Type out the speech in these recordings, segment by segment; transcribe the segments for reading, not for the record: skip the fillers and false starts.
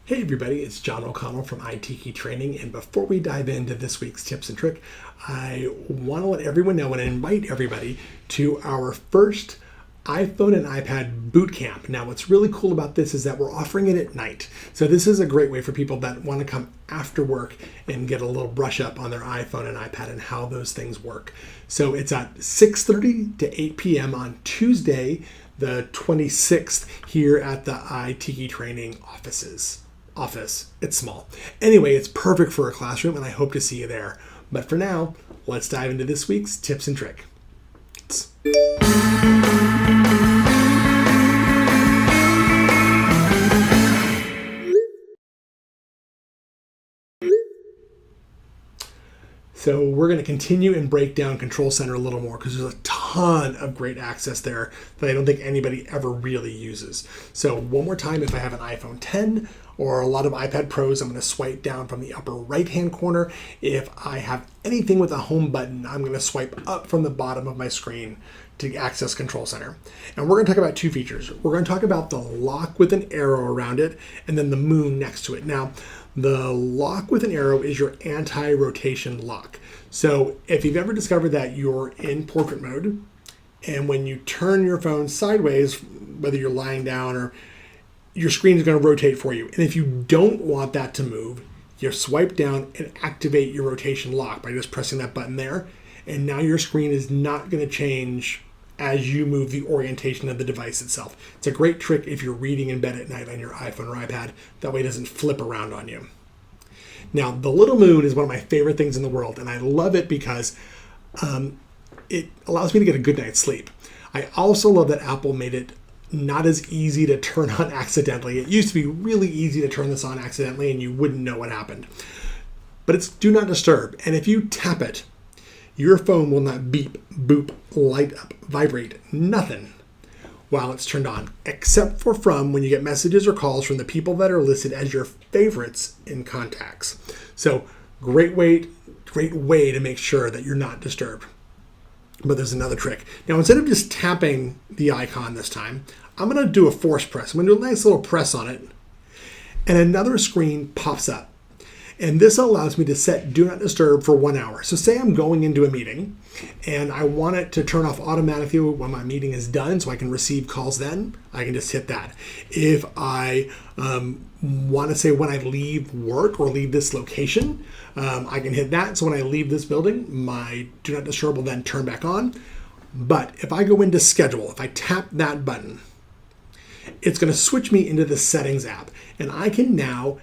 Hey everybody, it's John O'Connell from IT Key Training, and before we dive into this week's tips and trick, I want to let everyone know and invite everybody to our first iPhone and iPad boot camp. Now, what's really cool about this is that we're offering it at night. So this is a great way for people that want to come after work and get a little brush up on their iPhone and iPad and how those things work. So it's at 6:30 to 8 p.m. on Tuesday, the 26th, here at the IT Key Training office. It's small. Anyway, it's perfect for a classroom, and I hope to see you there. But for now, let's dive into this week's tips and trick. So we're going to continue and break down Control Center a little more because there's a ton of great access there that I don't think anybody ever really uses. So one more time, if I have an iPhone 10 or a lot of iPad Pros, I'm going to swipe down from the upper right-hand corner. If I have anything with a home button, I'm going to swipe up from the bottom of my screen to access Control Center. And we're going to talk about two features. We're going to talk about the lock with an arrow around it and then the moon next to it. Now, the lock with an arrow is your anti-rotation lock. So if you've ever discovered that you're in portrait mode, and when you turn your phone sideways, whether you're lying down or your screen is going to rotate for you. And if you don't want that to move, you swipe down and activate your rotation lock by just pressing that button there. And now your screen is not going to change as you move the orientation of the device itself. It's a great trick if you're reading in bed at night on your iPhone or iPad. That way it doesn't flip around on you. Now, the little moon is one of my favorite things in the world, and I love it because it allows me to get a good night's sleep. I also love that Apple made it not as easy to turn on accidentally. It used to be really easy to turn this on accidentally and you wouldn't know what happened. But it's do not disturb, and if you tap it, your phone will not beep, boop, light up, vibrate, nothing while it's turned on, except for when you get messages or calls from the people that are listed as your favorites in contacts. So great way to make sure that you're not disturbed. But there's another trick. Now, instead of just tapping the icon this time, I'm going to do a force press. I'm going to do a nice little press on it, and another screen pops up. And this allows me to set Do Not Disturb for 1 hour. So say I'm going into a meeting and I want it to turn off automatically when my meeting is done so I can receive calls then, I can just hit that. If I want to say when I leave work or leave this location, I can hit that. So when I leave this building, my Do Not Disturb will then turn back on. But if I go into schedule, if I tap that button, it's going to switch me into the settings app. And I can now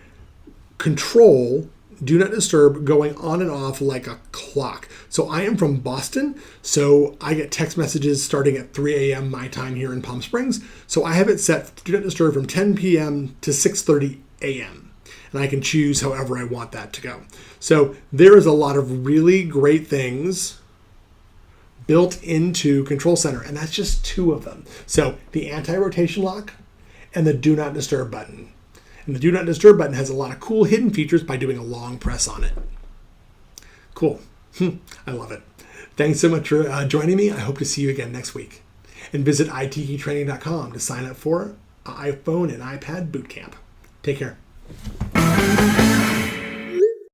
control Do Not Disturb going on and off like a clock. So I am from Boston, so I get text messages starting at 3 a.m. my time here in Palm Springs. So I have it set Do Not Disturb from 10 p.m. to 6:30 a.m. And I can choose however I want that to go. So there is a lot of really great things built into Control Center, and that's just two of them. So the anti-rotation lock and the Do Not Disturb button. And the Do Not Disturb button has a lot of cool hidden features by doing a long press on it. Cool. I love it. Thanks so much for joining me. I hope to see you again next week. And visit itkeytraining.com to sign up for iPhone and iPad Bootcamp. Take care.